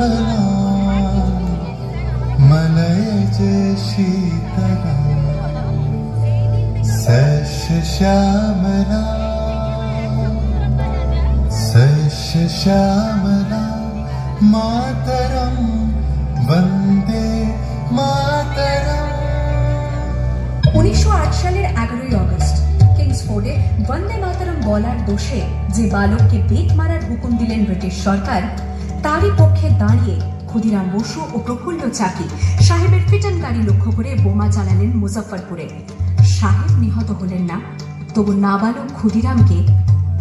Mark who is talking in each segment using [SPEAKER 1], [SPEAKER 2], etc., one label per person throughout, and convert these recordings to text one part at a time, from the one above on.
[SPEAKER 1] फला मलय शीतला सस्य श्यामला सस्य श्यामला मातरम वंदे मातरम।
[SPEAKER 2] 1908 সালের 11ই আগস্ট কিংসফোর্ডে বন্দে মাতরম বলার দোষে যে বালককে বেত মারার হুকুম দিলেন ব্রিটিশ সরকার, তারই পক্ষে দাঁড়িয়ে ক্ষুদিরাম বসু ও প্রফুল্ল চাকি সাহেবের ফিটন গাড়ি লক্ষ্য করে বোমা চালালেন মুজফ্ফরপুরে। সাহেব নিহত হলেন না, তবু নাবালক ক্ষুদিরামকে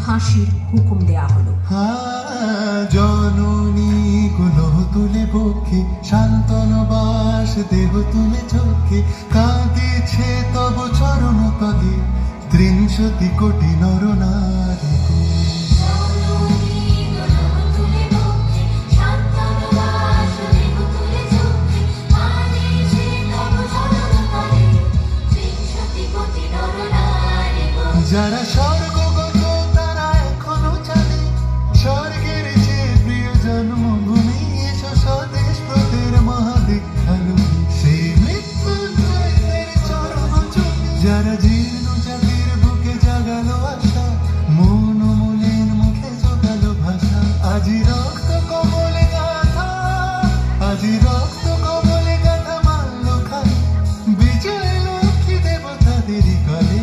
[SPEAKER 2] ফাঁসির হুকুম দেয়া হলো।
[SPEAKER 1] জননী গুলহ তুলে বক্ষে শান্তন বাস দেহ তুলে চোখে কাঁদিছে তব চরণ তলে 30 কোটি নর নারী। যারা স্বর্গগত তারা এখনো চলে স্বর্গের যে প্রিয় জন্মভূমি এসো স্বদেশ প্রদের মহাদীক্ষালু সেই মৃত্যুঞ্জয়ের চরণ চলে। যারা জীর্ণ জাতির বুকে জাগালো আশা মন মলিন মুখে জোগালো ভাষা আজি রক্ত কমলে গাথা আজি রক্ত কমলে গাথা মাল্য খাই বিজয় লক্ষ্মী দেবতাদেরই কালে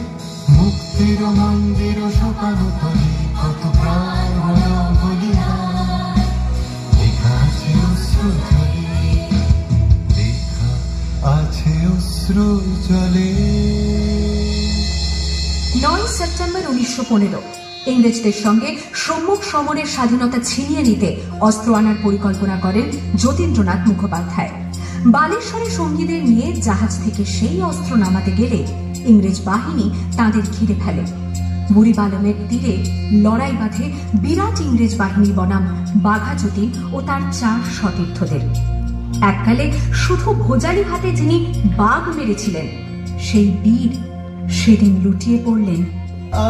[SPEAKER 1] মুক্তির মন্দির শোকানো তলে কত প্রাণ হলো বলিদান লেখা আছে অশ্রু জলে লেখা আছে অশ্রু জলে।
[SPEAKER 2] 9 সেপ্টেম্বর 1915 ইংরেজদের সঙ্গে সম্মুখ সমরের স্বাধীনতা ছিনিয়ে নিতে অস্ত্র আনার পরিকল্পনা করেন যতীন্দ্রনাথ মুখোপাধ্যায়। বালেশ্বরে সঙ্গীদের নিয়ে জাহাজ থেকে সেই অস্ত্র নামাতে গেলে ইংরেজ বাহিনী তাদের ঘিরে ফেলে। বুড়িবালমের তীরে লড়াই বাঁধে বিরাট ইংরেজ বাহিনী বনাম বাঘা যতীন ও তার 4 সতীর্থদের। এককালে শুধু ভোজালি হাতে যিনি বাঘ মেরেছিলেন সেই বীর সেদিন লুটিয়ে পড়লেন।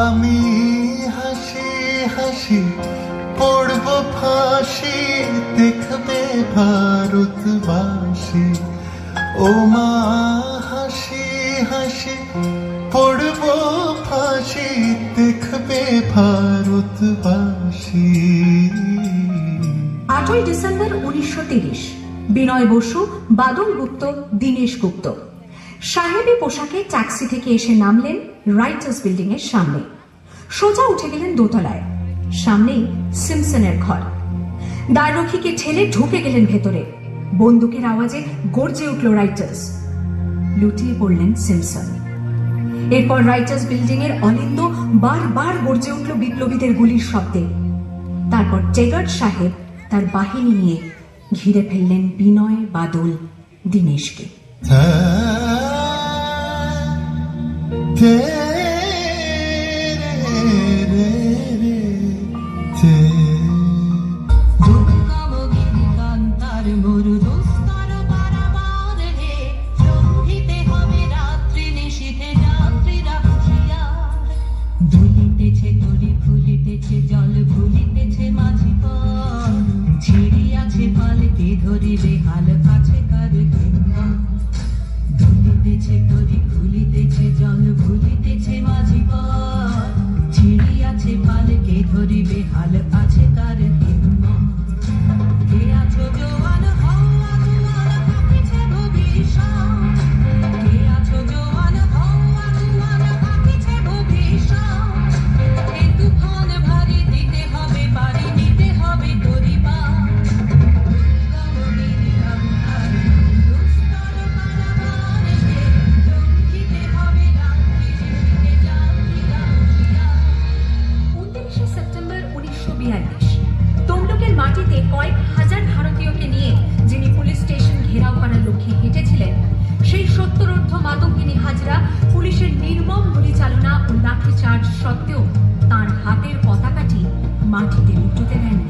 [SPEAKER 1] আমি হাসি হাসি পড়ব ফাঁসি দেখবে ভারতবাসী ও মা হাসি হাসি পড়ব ফাঁসি দেখবে ভারতবাসী।
[SPEAKER 2] 8ই ডিসেম্বর 1930 বিনয় বসু, বাদল গুপ্ত, দীনেশ গুপ্ত সাহেবী পোশাকে ট্যাক্সি থেকে এসে নামলেন রাইটার্স বিল্ডিং এর সামনে। সোজা উঠে গেলেন দোতলায়। সামনেই সিমসনের ঘর। দ্বাররক্ষীকে ঠেলে ঢুকে গেলেন ভেতরে। বন্দুকের আওয়াজে গর্জে উঠল রাইটার্স। লুটিয়ে পড়লেন সিমসন। এরপর রাইটার্স বিল্ডিং এর অলিন্দ বারবার গর্জে উঠল বিপ্লবীদের গুলির শব্দে। তারপর টেগার্ড সাহেব তার বাহিনী নিয়ে ঘিরে ফেললেন বিনয়, বাদল, দীনেশকে।
[SPEAKER 3] জল ভুলিতেছে মাঝি পর ছিড়িয়াছে পালকে ধরিবে হাল আছে কার ধুলিতেছে তরি ভুলিতেছে জল ভুলিতেছে মাঝি পর ছিড়িয়াছে পালকে ধরিবে হাল আছে কার কে আছো জোয়ান হওয়া জোয়ান পাখিছে ভবিষ্যৎ কে আছো জোয়ান হওয়া জোয়ান পাখিছে ভবিষ্যৎ এই তুফান ভারী দিতে হবে পারি নিতে হবে গরিবা গমগিরি অবতার দুস্তর পারাবারে লঙ্ঘিতে হবে রাত্রি নিশিতে যাত্রীরা হুঁশিয়ার।
[SPEAKER 2] 29 সেপ্টেম্বর 1942 তমলুকের মাটিতে কয়েক হাজার ভারতীয়কে নিয়ে যিনি পুলিশ স্টেশন ঘেরাও করার লক্ষ্যে হেঁটেছিলেন, সেই 70 মাতঙ্গিনী হাজরা পুলিশের নির্মম গুলিচালনা ও লাঠিচার্জ সত্ত্বেও তাঁর হাতের পতাকাটি মাটিতে লুটোতে দেননি।